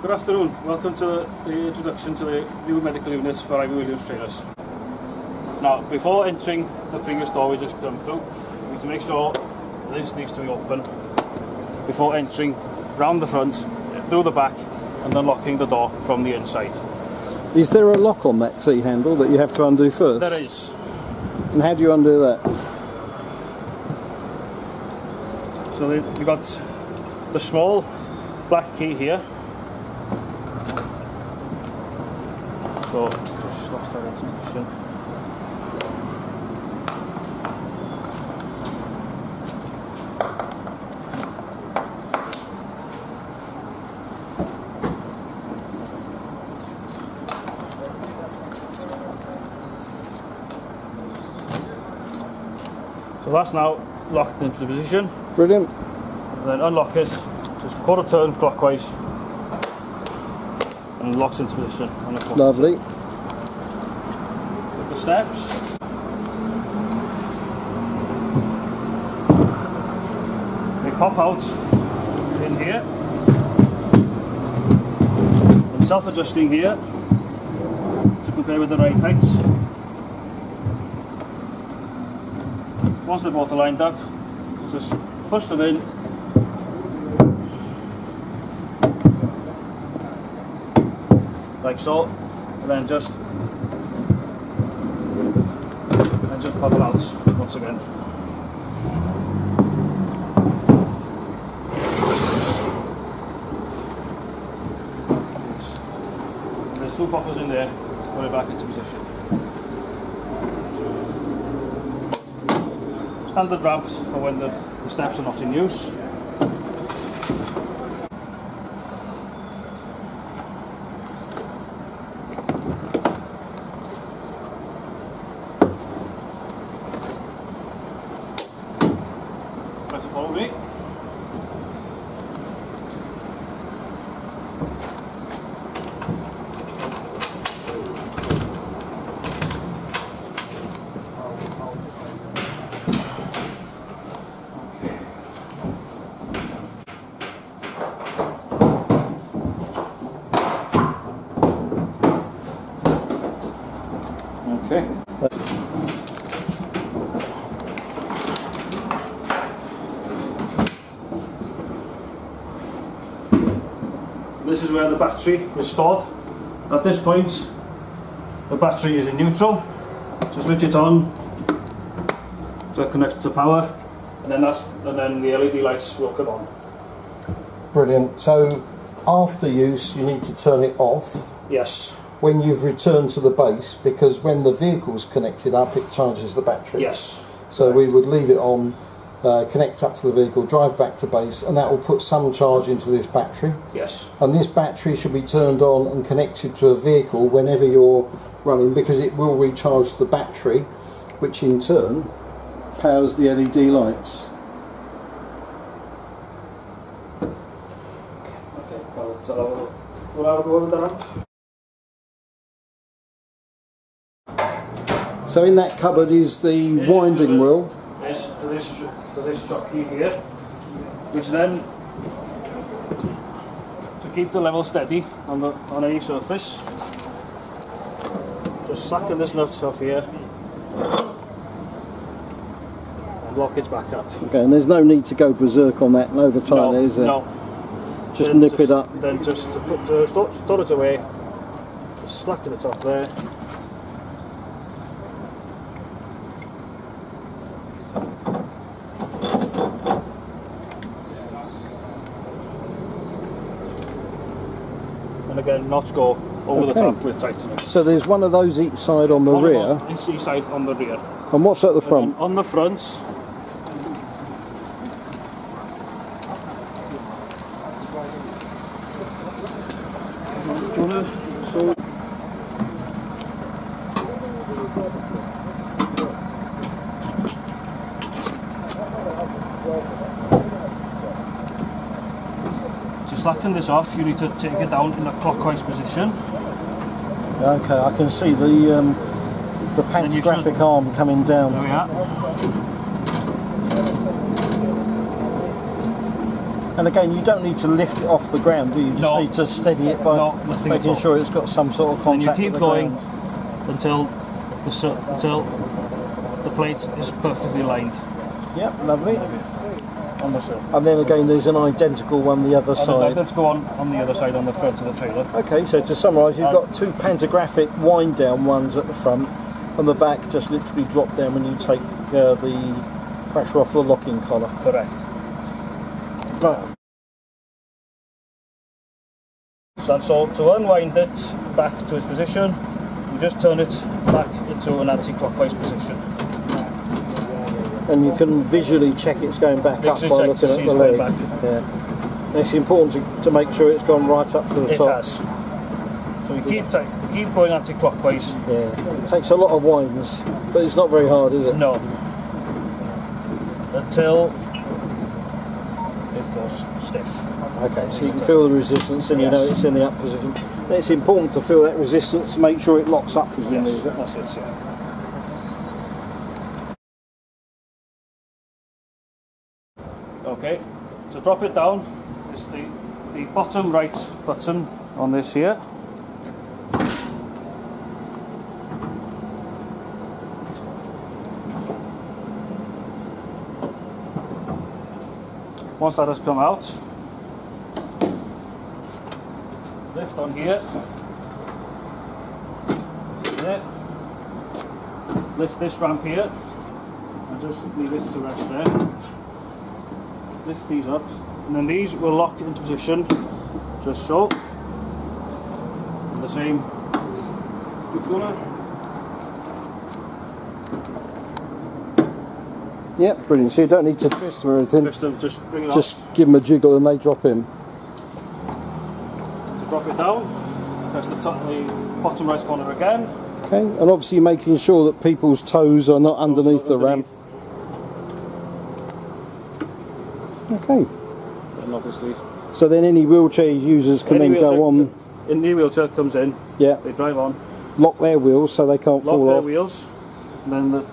Good afternoon, welcome to the introduction to the new medical units for Ifor Williams trailers. Now, before entering the previous door we just come through, we need to make sure this needs to be open before entering round the front, through the back, and unlocking the door from the inside. Is there a lock on that T-handle that you have to undo first? There is. And how do you undo that? So we've got the small black key here. So just lost that into position. So that's now locked into position. Brilliant. And then unlock it, just quarter turn clockwise, and locks into position. Lovely. With the steps. They pop out in here. And self-adjusting here to compare with the right height. Once they're both lined up, just push them in. Like so, and then just pop them out once again. There's two poppers in there to put it back into position. Standard ramps for when the steps are not in use. Try to follow me. Okay. This is where the battery is stored. At this point, the battery is in neutral. So switch it on, so it connects to power, and then the LED lights will come on. Brilliant. So after use, you need to turn it off. Yes. When you've returned to the base, because when the vehicle's connected up, it charges the battery. Yes. So we would leave it on, connect up to the vehicle, drive back to base, and that will put some charge into this battery. Yes. And this battery should be turned on and connected to a vehicle whenever you're running, because it will recharge the battery, which in turn powers the LED lights. Okay, so we'll have a go with the ramp. So in that cupboard is the winding wheel. For this jockey here, which then, to keep the level steady on any surface, just slacken this nut off here and lock it back up. Okay, and there's no need to go berserk on that and over tight, is there? No. Just then nip it up. Then just to store it away, just slacken it off there. And again, not go over the top with tightening. So there's one of those each side on the rear. Each side on the rear. And what's at the front? On the front, to slacken this off, you need to take it down in a clockwise position. Okay, I can see the pantographic arm coming down. There we are. And again, you don't need to lift it off the ground, do you? You just need to steady it by making sure it's got some sort of contact. And you keep going until the plate is perfectly lined. Yep, lovely. On this side. And then again, there's an identical one the other side. Let's go on the other side, on the front of the trailer. Okay, so to summarise, you've got two pantographic wind down ones at the front, and the back just literally drop down when you take the pressure off the locking collar. Correct. Right. So to unwind it back to its position, you just turn it back into an anti-clockwise position. And you can visually check it's going back up by looking at the leg. Yeah. And it's important to make sure it's gone right up to the top. It has. So we keep going anti-clockwise. Yeah. It takes a lot of winds, but it's not very hard, is it? No. Until it goes stiff. Okay, so you can feel the resistance and you know it's in the up position. And it's important to feel that resistance to make sure it locks up as you move it. That's it, yeah. Okay, to drop it down is the bottom right button on this here. Once that has come out, lift on here, there. Lift this ramp here and just leave it to rest there. Lift these up, and then these will lock into position, just so. The same scoop corner. Yep, brilliant. So you don't need to twist them or anything. Twist them, just bring it off. Just give them a jiggle and they drop in. To drop it down, press the bottom right corner again. Okay, and obviously making sure that people's toes are not underneath the ramp. Okay. And obviously. So then any wheelchair users can then go on. Any wheelchair comes in. Yeah. They drive on. Lock their wheels so they can't fall off. Lock their wheels. And then the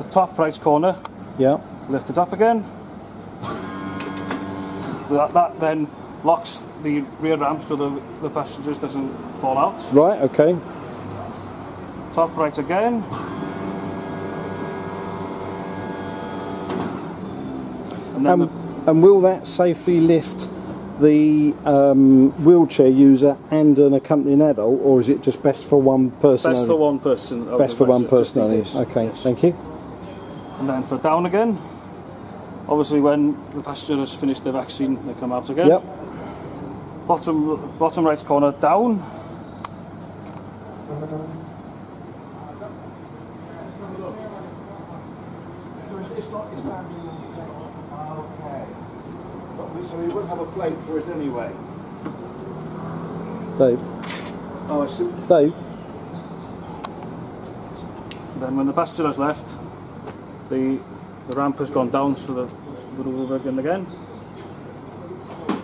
top right corner. Yeah. Lift it up again. That then locks the rear ramp so the passengers doesn't fall out. Right. Okay. Top right again. And then and will that safely lift the wheelchair user and an accompanying adult, or is it just best for one person? Best for one person. Best for one person only. Okay, yes. Thank you. And then for down again, obviously when the passenger has finished the vaccine, they come out again. Yep. Bottom right corner down. So we would have a plate for it anyway. Dave. Oh, I see. Dave. Then when the passenger has left, the ramp has gone down, so the rule will begin again.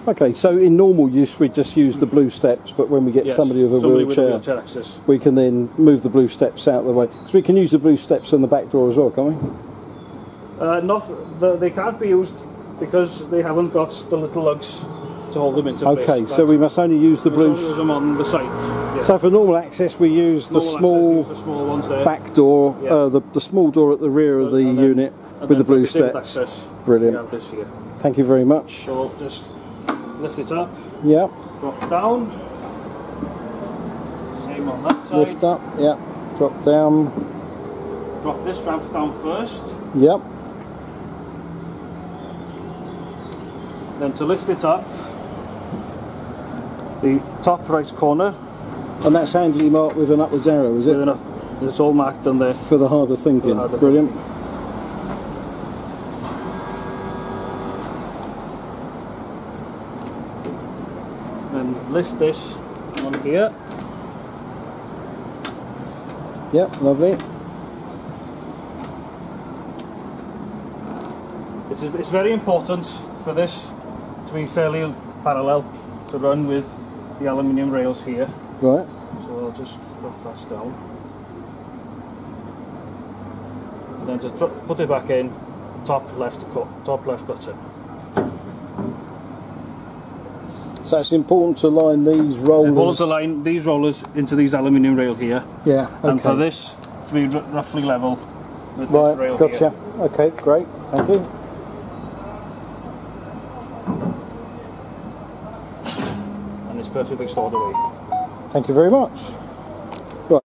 Okay, so in normal use we just use the blue steps, but when we get somebody with a wheelchair access, we can then move the blue steps out of the way. Because we can use the blue steps on the back door as well, can't we? They can't be used because they haven't got the little lugs to hold them into place. Okay, so we must only use the blue. Use them on the side. Yeah. So for normal access, we use the small ones there. back door, the small door at the rear of the unit with the blue steps. Access, brilliant. we have this here. Thank you very much. So we'll just lift it up. Yeah. Drop down. Same on that side. Lift up. Yeah. Drop down. Drop this ramp down first. Yep. Then to lift it up, the top right corner. And that's handily marked with an upwards arrow, is it? It's all marked on there. For the harder thinking. Brilliant. Then lift this on here. Yep, lovely. It's very important for this to be fairly parallel to run with the aluminium rails here. Right. So I'll just drop that down. And then just put it back in, top left button. So it's important to line these rollers. It's important to line these rollers into these aluminium rail here. Yeah. Okay. And for this to be roughly level with Right. this rail Gotcha. here. Okay. Great. Thank you. And it's perfectly stored away. Thank you very much. Right.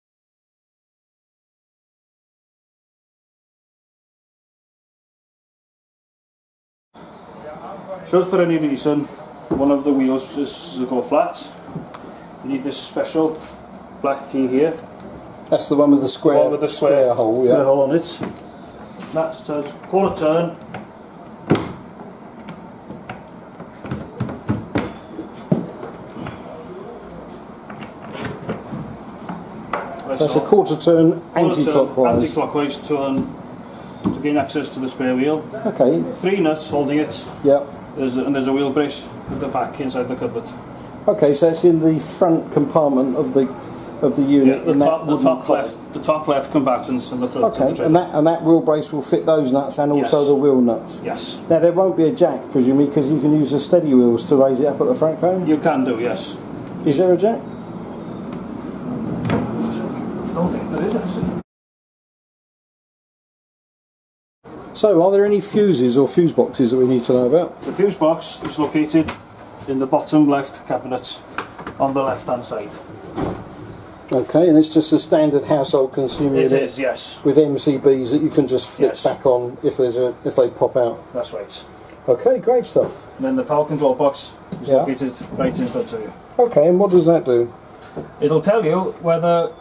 Should for any reason one of the wheels is to go flat, you need this special black key here. That's the one with the square, The one with the square hole, yeah. square hole on it. That's to quarter turn. That's a quarter turn anti-clockwise. Anti-clockwise to gain access to the spare wheel. Okay. 3 nuts holding it. Yep. And there's a wheel brace at the back inside the cupboard. Okay, so it's in the front compartment of the unit. Yeah, in the top left combatants and the front. Okay, of the and that wheel brace will fit those nuts and also Yes. the wheel nuts. Yes. Now there won't be a jack, presumably, because you can use the steady wheels to raise it up at the front cone. You can do, yes. Is there a jack? I don't think there is actually. So, are there any fuses or fuse boxes that we need to know about? The fuse box is located in the bottom left cabinet on the left hand side. Okay, and it's just a standard household consumer It unit is, yes. with MCBs that you can just flip Yes. back on if they pop out. That's right. Okay, great stuff. And then the power control box is Yeah. located right in front of you. Okay, and what does that do? It'll tell you whether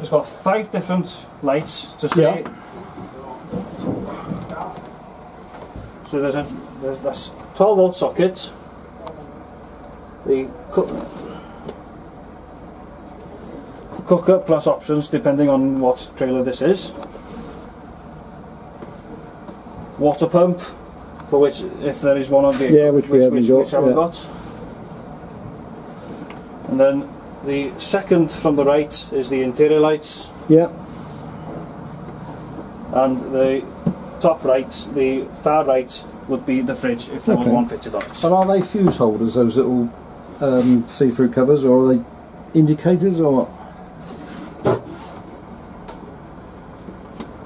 it's got 5 different lights to see. Yeah. So there's this 12-volt socket. The cooker plus options depending on what trailer this is. Water pump, for which if there is one on vehicle, Yeah, which we haven't got. And then the second from the right is the interior lights, Yeah. and the top right, the far right, would be the fridge if there was Okay. one fitted on it. And are they fuse holders, those little see-through covers, or are they indicators, or what?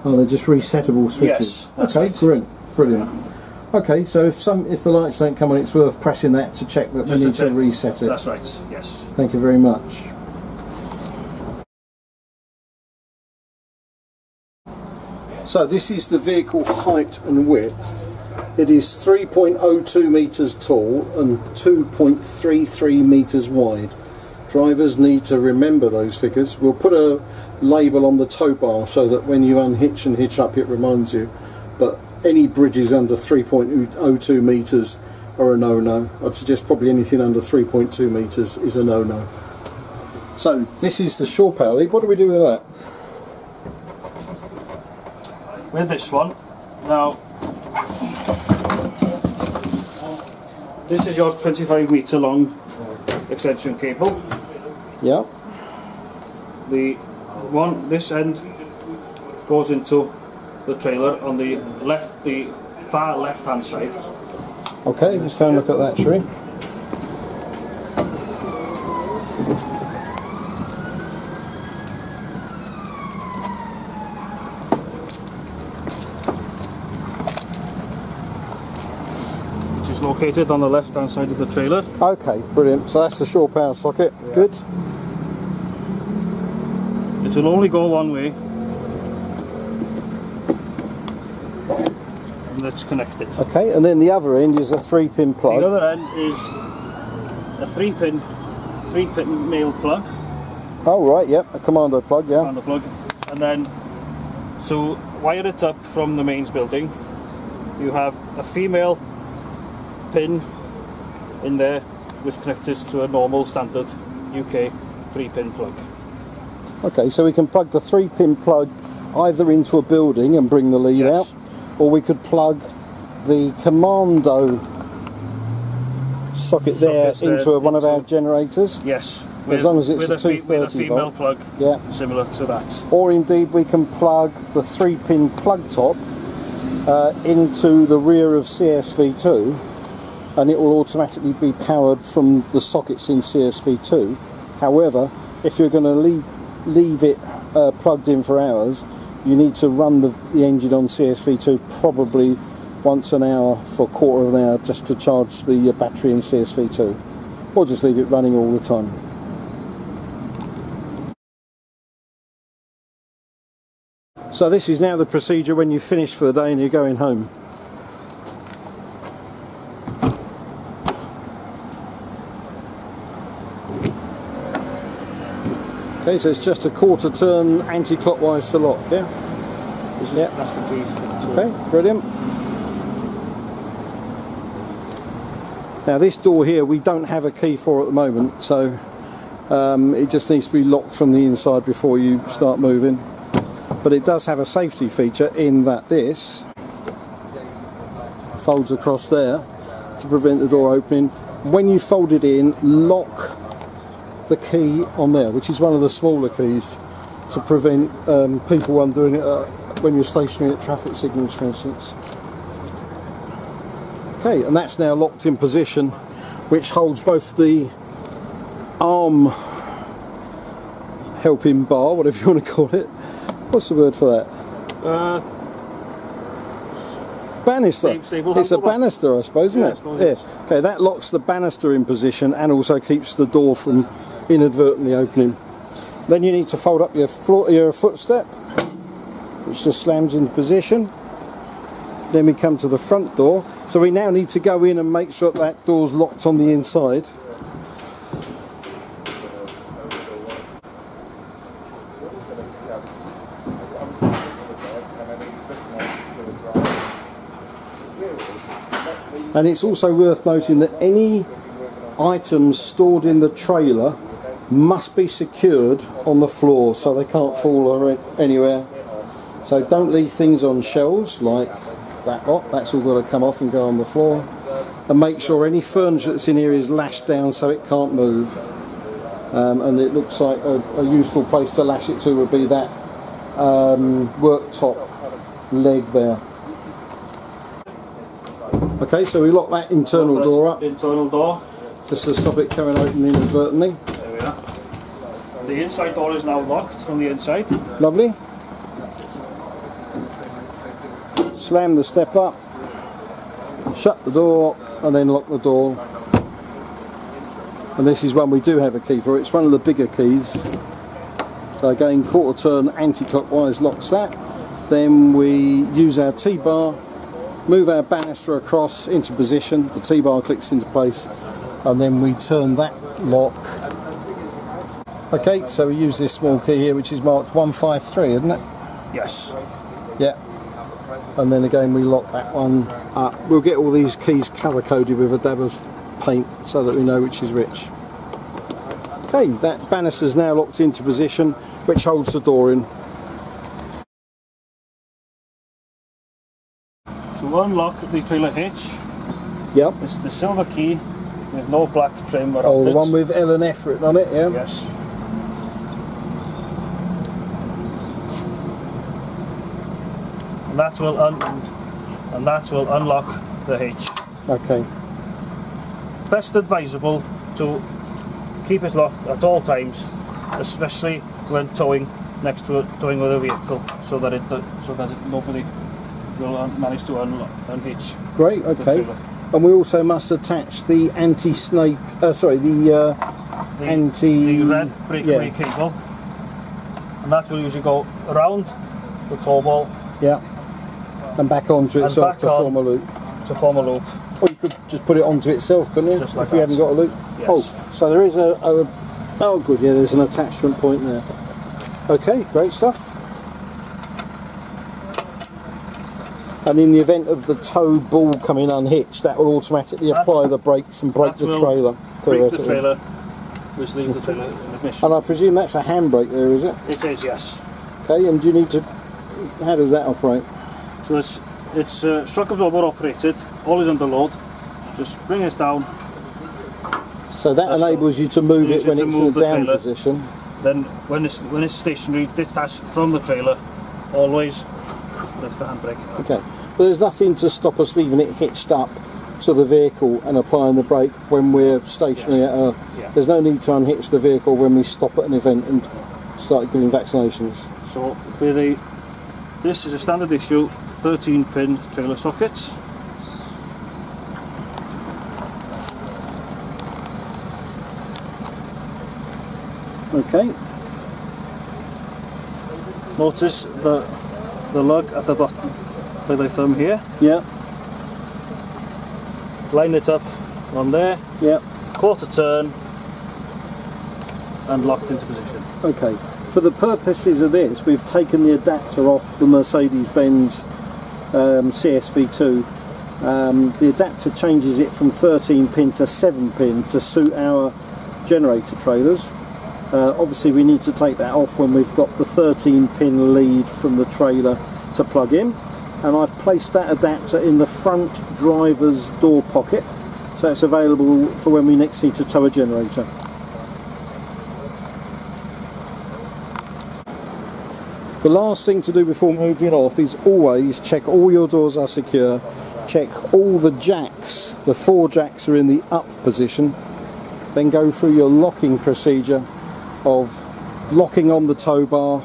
Oh, they're just resettable switches. Yes, that's okay, right. brilliant. Okay, so if the lights don't come on, it's worth pressing that to check that Just we to need to check. reset it. That's right, yes. Thank you very much. So this is the vehicle height and width. It is 3.02 metres tall and 2.33 metres wide. Drivers need to remember those figures. We'll put a label on the tow bar so that when you unhitch and hitch up it reminds you. But any bridges under 3.02 metres are a no-no. I'd suggest probably anything under 3.2 metres is a no-no. So this is the shore power lead. What do we do with that? With this one, now this is your 25 metre long extension cable. Yeah. This end goes into the trailer on the far left hand side. Okay, let's go and look at that, shall we? Which is located on the left hand side of the trailer. Okay, brilliant. So that's the shore power socket. Yeah. Good. It will only go one way. And let's connect it. Okay, and then the other end is a 3-pin plug. The other end is a 3-pin male plug. Oh right, yep, a commando plug, yeah. And the plug. And then to wire it up from the mains building, you have a female pin in there which connects to a normal standard UK 3-pin plug. Okay, so we can plug the 3-pin plug either into a building and bring the lead Yes. out, or we could plug the commando socket there into one of our generators. Yes. As long as it's with a with a 230 female volt. plug, Yeah. similar to that. Or indeed we can plug the 3-pin plug top into the rear of CSV2 and it will automatically be powered from the sockets in CSV2. However, if you're going to leave it plugged in for hours, you need to run the engine on CSV2 probably once an hour for a quarter of an hour just to charge the battery in CSV2, or just leave it running all the time. So this is now the procedure when you've finished for the day and you're going home. Okay, so it's just a quarter turn anti-clockwise to lock, yeah? That's the key. Okay, brilliant. Now this door here we don't have a key for at the moment, so it just needs to be locked from the inside before you start moving. But it does have a safety feature in that this folds across there to prevent the door opening. When you fold it in, lock the key on there, which is one of the smaller keys, to prevent people undoing it when you're stationary at traffic signals, for instance. Okay, and that's now locked in position, which holds both the arm helping bar, whatever you want to call it. What's the word for that? Banister. It's a banister, I suppose, isn't it? Yeah. Okay, that locks the banister in position and also keeps the door from inadvertently opening. Then you need to fold up your footstep, which just slams into position. Then we come to the front door. So we now need to go in and make sure that door's locked on the inside. And it's also worth noting that any items stored in the trailer must be secured on the floor so they can't fall anywhere. So don't leave things on shelves like that lot, that's all got to come off and go on the floor. And make sure any furniture that's in here is lashed down so it can't move. And it looks like a useful place to lash it to would be that worktop leg there. Okay, so we lock that internal door up. Internal door. Just to stop it coming open inadvertently. There we are. The inside door is now locked from the inside. Lovely. Slam the step up, shut the door, and then lock the door. And this is one we do have a key for. It's one of the bigger keys. So again, quarter turn anti-clockwise locks that. Then we use our T-bar, move our banister across into position, the T-bar clicks into place, and then we turn that lock. Okay, so we use this small key here, which is marked 153, isn't it? Yes. Yeah. And then again we lock that one up. We'll get all these keys colour coded with a dab of paint so that we know which is which. Okay, that banister's now locked into position, which holds the door in. To unlock the trailer hitch, Yep. it's the silver key with no black trim around Oh, the it. one with L and F written on it, yeah? Yes. And that will unlock the hitch. Okay. Best advisable to keep it locked at all times, especially when towing with a vehicle, so that nobody will manage to unhitch. Great, okay. And we also must attach the anti-snake, the red breakaway cable, and that will usually go around the tow ball. Yeah. And back onto itself to form a loop. To form a loop. Or you could just put it onto itself, couldn't you? Just like if you haven't got a loop. Yes. Oh, so there is oh good, yeah, there's an attachment point there. Okay, great stuff. And in the event of the tow ball coming unhitched, that will automatically apply the brakes and brake the trailer. Brake the trailer, which leaves the trailer in ignition. And I presume that's a handbrake there, is it? It is, yes. Okay, and do you need to, how does that operate? So it's shock absorber operated, always under load. Just bring this down. So that enables you to move it when it's in the down position. Then when it's stationary, detached from the trailer, always lift the handbrake. Okay, but there's nothing to stop us leaving it hitched up to the vehicle and applying the brake when we're stationary at a... Yeah. There's no need to unhitch the vehicle when we stop at an event and start giving vaccinations. So this is a standard issue 13 pin trailer sockets. Okay. Notice the lug at the bottom where the thumb here. Yeah. Line it up on there. Yeah. Quarter turn and locked into position. Okay. For the purposes of this, we've taken the adapter off the Mercedes-Benz CSV2. The adapter changes it from 13 pin to 7 pin to suit our generator trailers. Obviously we need to take that off when we've got the 13 pin lead from the trailer to plug in, and I've placed that adapter in the front driver's door pocket, so it's available for when we next need to tow a generator. The last thing to do before moving off is always check all your doors are secure, check all the jacks, the 4 jacks are in the up position, then go through your locking procedure of locking on the tow bar,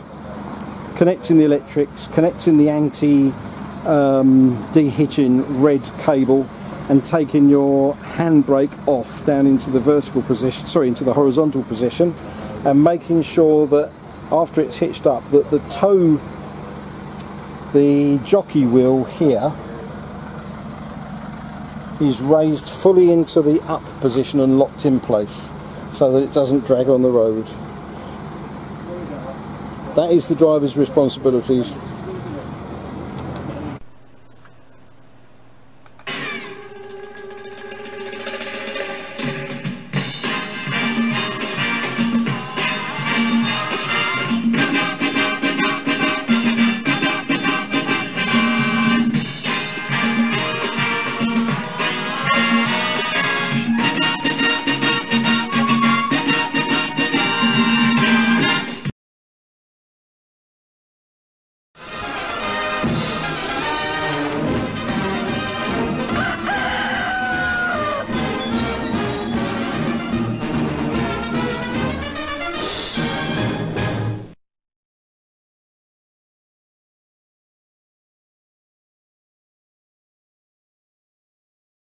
connecting the electrics, connecting the anti-dehitching red cable, and taking your handbrake off down into the vertical position, sorry, into the horizontal position, and making sure that after it's hitched up that the jockey wheel here is raised fully into the up position and locked in place so that it doesn't drag on the road. That is the driver's responsibilities.